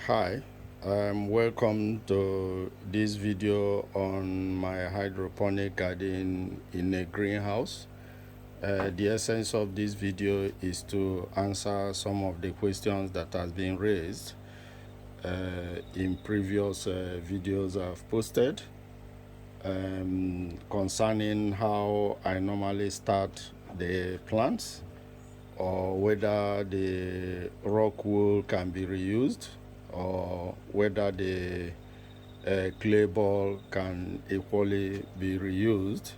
Hi, welcome to this video on my hydroponic garden in a greenhouse. The essence of this video is to answer some of the questions that has been raised in previous videos I've posted concerning how I normally start the plants, or whether the rock wool can be reused, or whether the clay ball can equally be reused.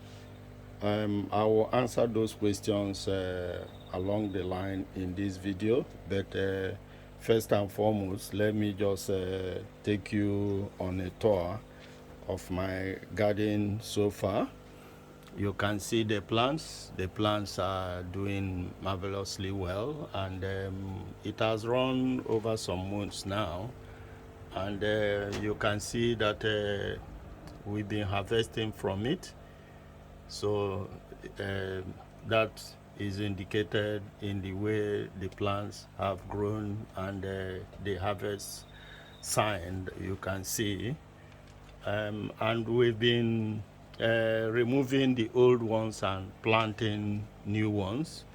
I will answer those questions along the line in this video, but first and foremost, let me just take you on a tour of my garden so far. You can see the plants. The plants are doing marvelously well, and it has run over some months now. And you can see that we've been harvesting from it. So that is indicated in the way the plants have grown and the harvest sign you can see. And we've been removing the old ones and planting new ones.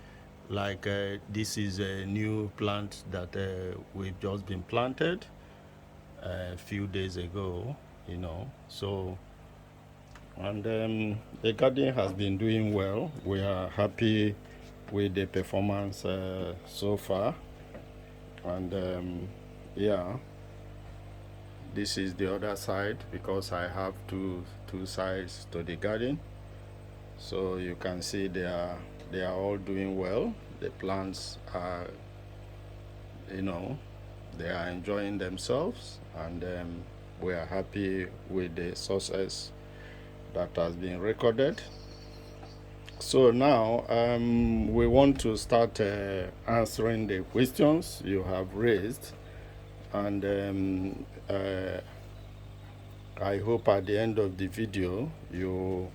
Like this is a new plant that we've just been planted a few days ago, so, and the garden has been doing well. We are happy with the performance so far, and yeah, this is the other side, because I have two sides to the garden. So you can see they are all doing well. The plants are, they are enjoying themselves, and we are happy with the success that has been recorded. So now we want to start answering the questions you have raised, and I hope at the end of the video you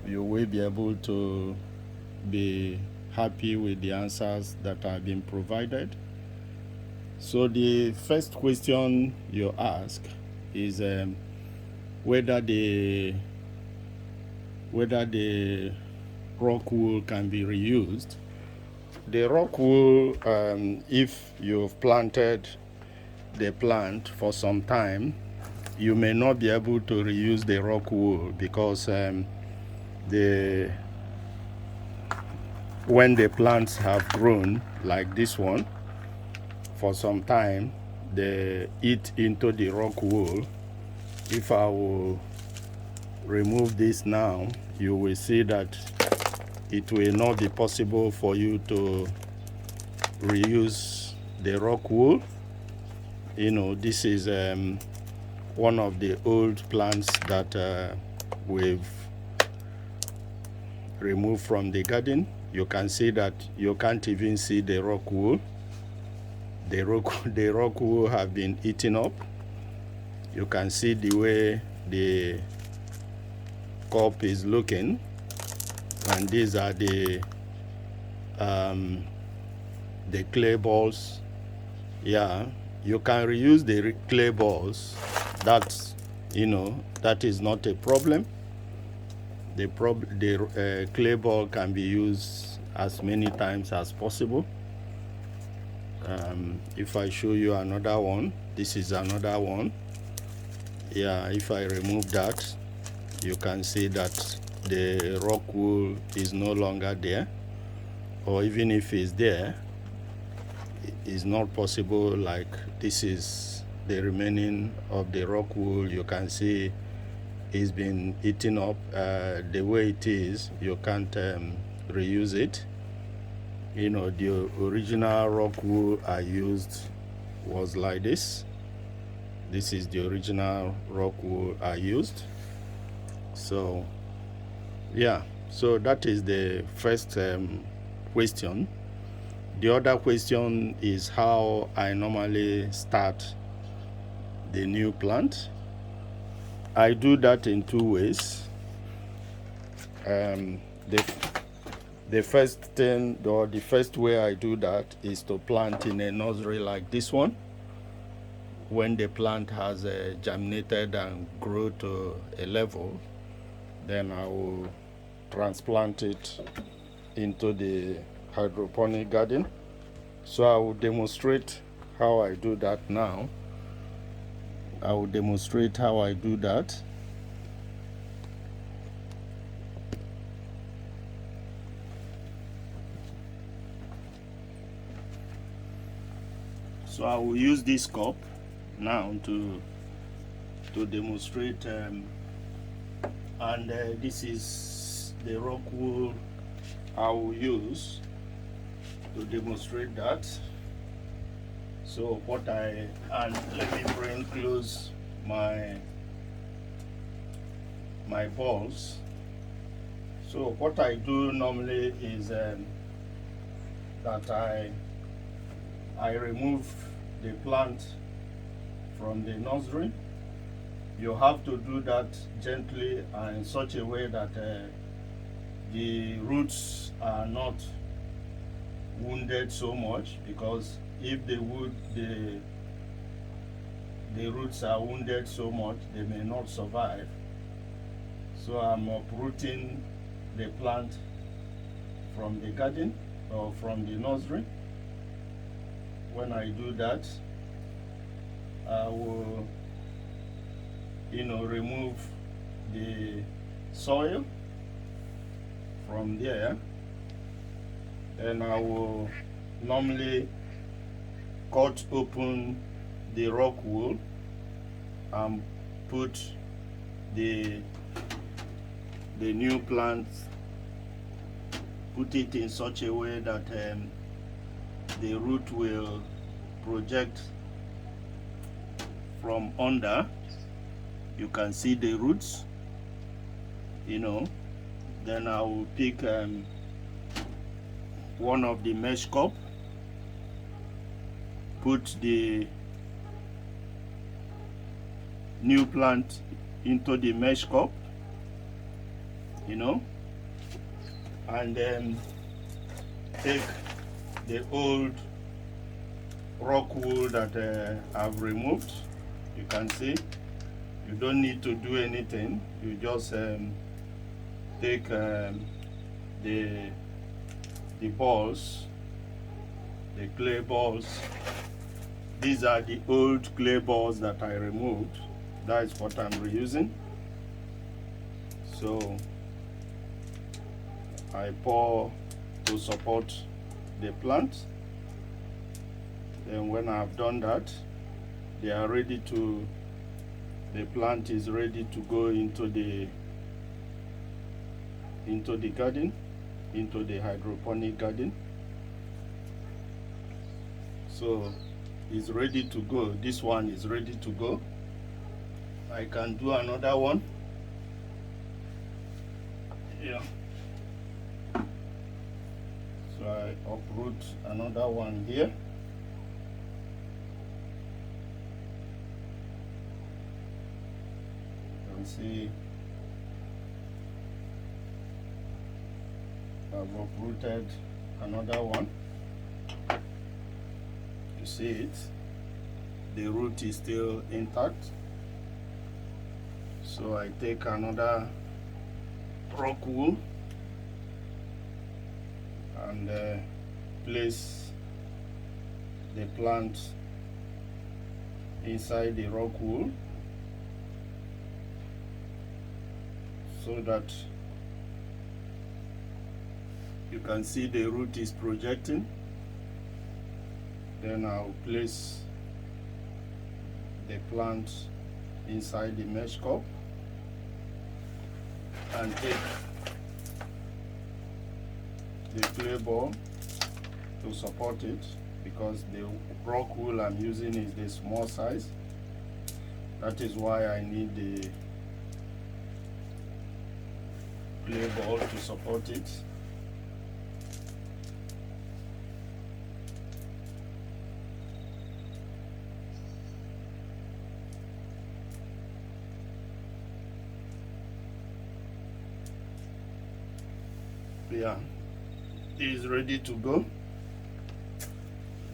will be able to be happy with the answers that have been provided. So the first question you ask is whether the rock wool can be reused. The rock wool, if you've planted the plant for some time, you may not be able to reuse the rock wool, because when the plants have grown like this one for some time, they eat into the rock wool. If I will remove this now, you will see that it will not be possible for you to reuse the rock wool. This is one of the old plants that we've removed from the garden. You can see that you can't even see the rock wool. The rock wool have been eaten up. You can see the way the cup is looking, and these are the clay balls. Yeah, you can reuse the clay balls. That's that is not a problem. The clay ball can be used as many times as possible. If I show you another one, this is another one. Yeah, if I remove that, you can see that the rock wool is no longer there, or even if it's there, it's not possible. Like, this is the remaining of the rock wool. You can see it's been eaten up. The way it is, you can't reuse it. The original rock wool I used was like this. This is the original rock wool I used. So yeah, so that is the first question. The other question is how I normally start the new plant. I do that in two ways. The first thing, or the first way I do that, is to plant in a nursery like this one. when the plant has germinated and grow to a level, then I will transplant it into the hydroponic garden. So I will demonstrate how I do that now. I will demonstrate how I do that. So I will use this cup now to demonstrate, and this is the rock wool I will use to demonstrate that. So and let me bring close my balls. So what I do normally is that I remove the plant from the nursery. You have to do that gently and in such a way that the roots are not wounded so much, because if the roots are wounded so much, they may not survive. So I'm uprooting the plant from the garden or from the nursery. When I do that, I will remove the soil from there. Then I will normally cut open the rock wool and put the new plant, put it in such a way that the root will project from under. You can see the roots, Then I will pick one of the mesh cup, put the new plant into the mesh cup, and then take the old rock wool that I've removed. You can see you don't need to do anything. You just take the balls, the clay balls. These are the old clay balls that I removed. That is what I'm reusing. So I pour to support the plant. Then when I've done that, they are ready to, the plant is ready to go into the garden, into the hydroponic garden. So it's ready to go. This one is ready to go. I can do another one. Yeah. So I uproot another one here. You can see I've uprooted another one. You see it, the root is still intact. So I take another rock wool and place the plant inside the rock wool so that you can see the root is projecting. Then I'll place the plant inside the mesh cup and take the clay ball to support it, because the rock wool I'm using is the small size. That is why I need the clay ball to support it. Yeah, it is ready to go.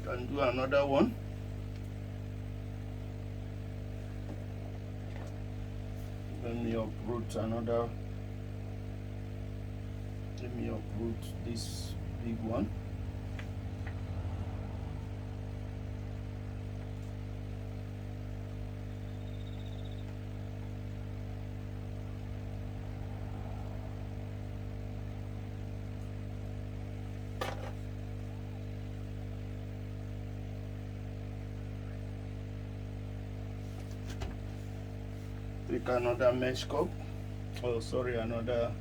Can do another one. Let me uproot this big one. Take another mesh cup. Oh, sorry, another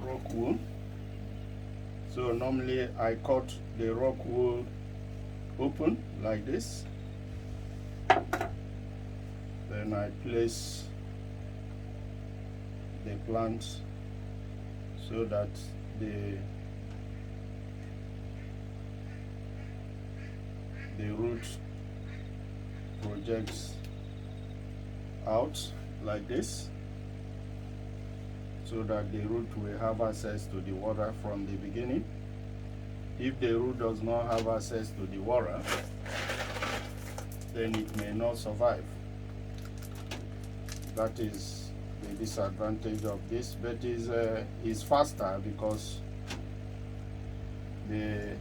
rock wool. So normally I cut the rock wool open like this. Then I place the plants so that the root projects out like this, so that the root will have access to the water from the beginning. If the root does not have access to the water, then it may not survive. That is the disadvantage of this, but is faster because the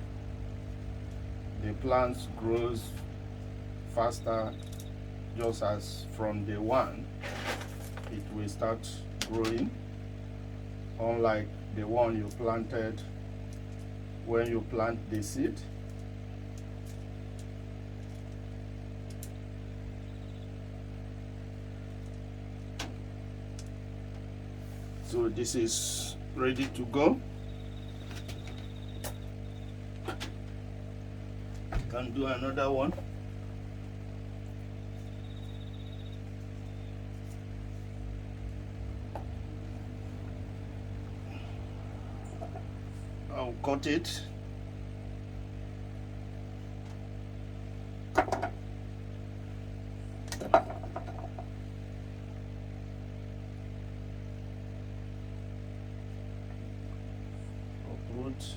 plant grows faster. Just as from day one it will start growing, unlike the one you planted when you plant the seed. So this is ready to go. Can do another one. I'll cut it. Uproot.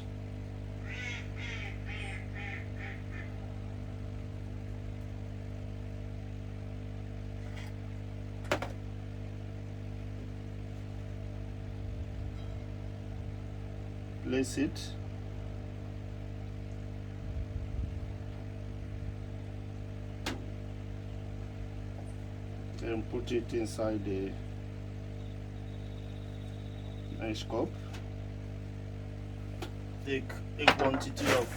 Place it. Then put it inside the mesh cup. Take a quantity of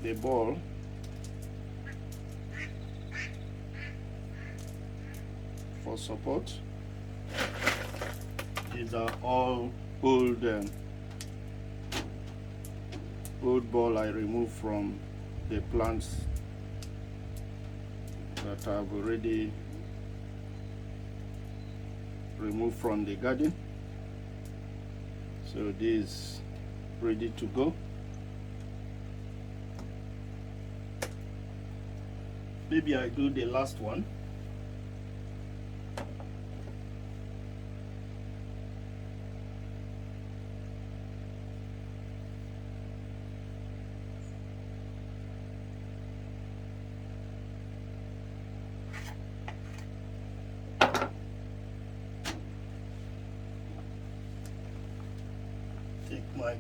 the ball for support. These are all old ball I removed from the plants that I've already removed from the garden. So this is ready to go. Maybe I do the last one. Take my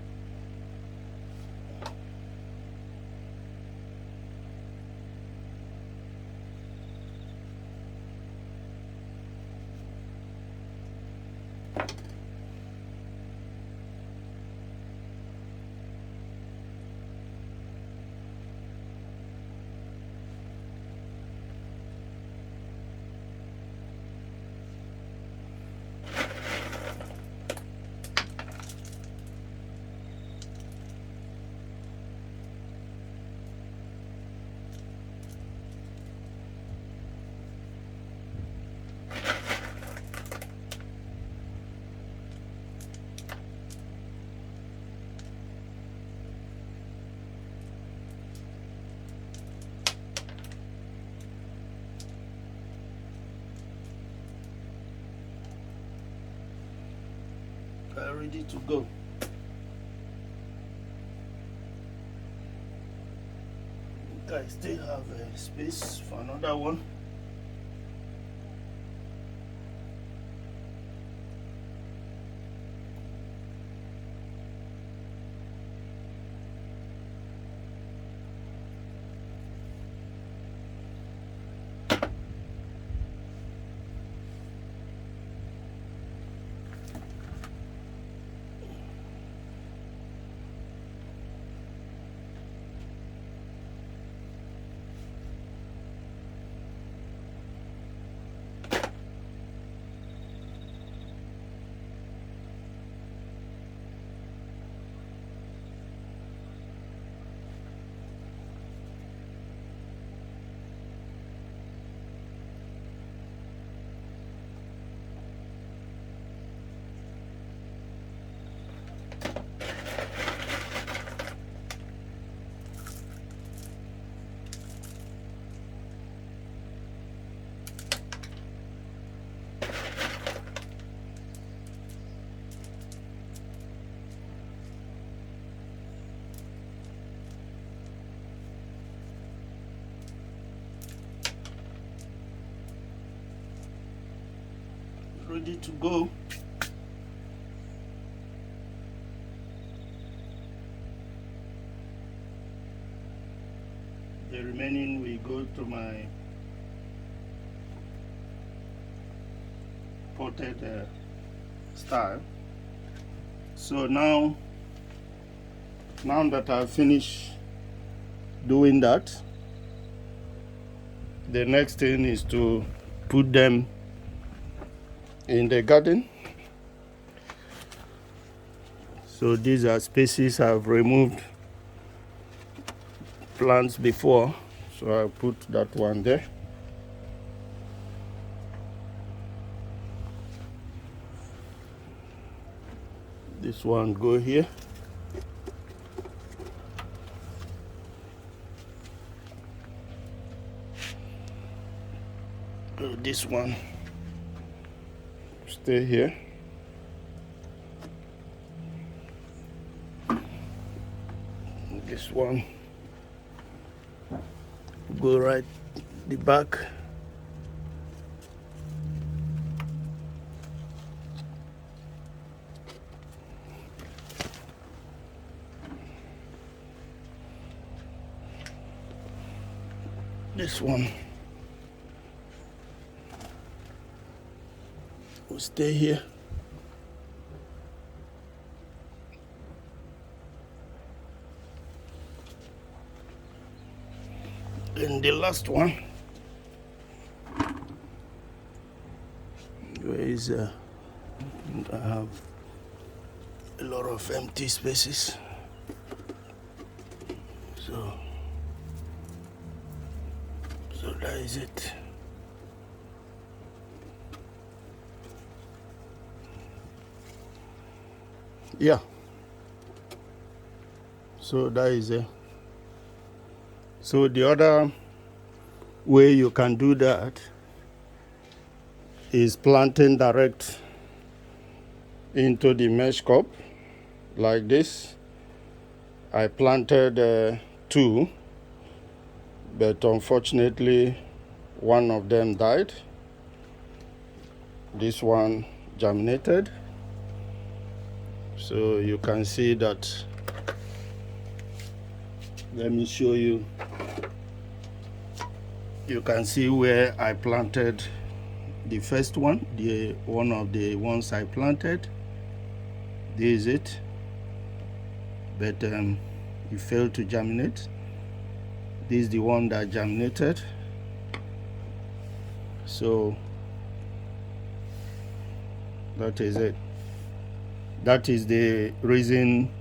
ready to go. I still have a space for another one. Ready to go. The remaining will go to my potted style. So now that I've finished doing that, the next thing is to put them in the garden. So these are spaces I've removed plants before, so I'll put that one there. This one go here. This one stay here. This one go right the back. This one will stay here. And the last one, where is I have a lot of empty spaces, so that is it. Yeah, so that is it. So the other way you can do that is planting direct into the mesh cup like this. I planted 2, but unfortunately one of them died. This one germinated. So you can see that. Let me show you. You can see where I planted the first one, the one of the ones I planted. This is it, but it failed to germinate. This is the one that germinated. So that is it. That is the reason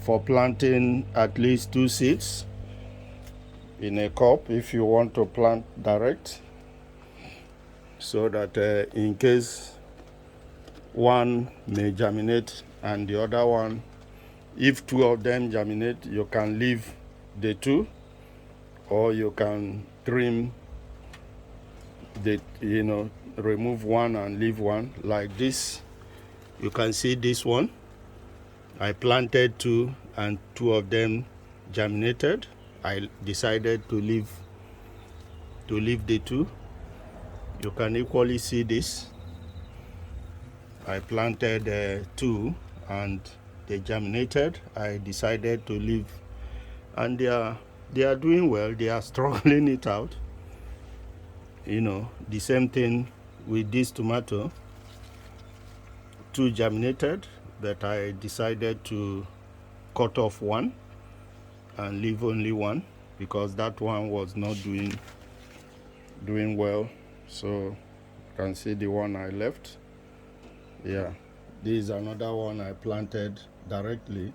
for planting at least 2 seeds in a cup if you want to plant direct, so that in case one may germinate and the other one, if 2 of them germinate, you can leave the 2, or you can trim the, remove one and leave one like this. You can see this one, I planted 2 and 2 of them germinated. I decided to leave the two. You can equally see this. I planted two and they germinated. I decided to leave, and they are doing well. They are struggling it out. You know, the same thing with this tomato. Two germinated, but I decided to cut off one and leave only one because that one was not doing well. So you can see the one I left. Yeah, this is another one I planted directly,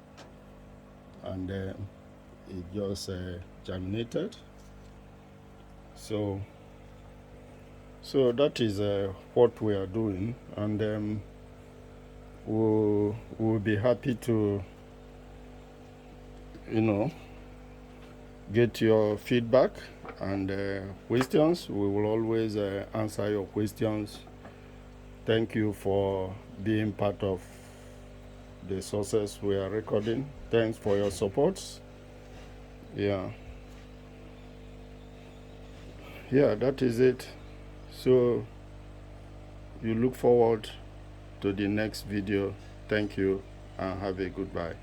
and it just germinated. So that is what we are doing, and we'll be happy to, you know, get your feedback and questions. We will always answer your questions. Thank you for being part of the success we are recording. Thanks for your support. Yeah, that is it. So you look forward to the next video. Thank you and have a goodbye.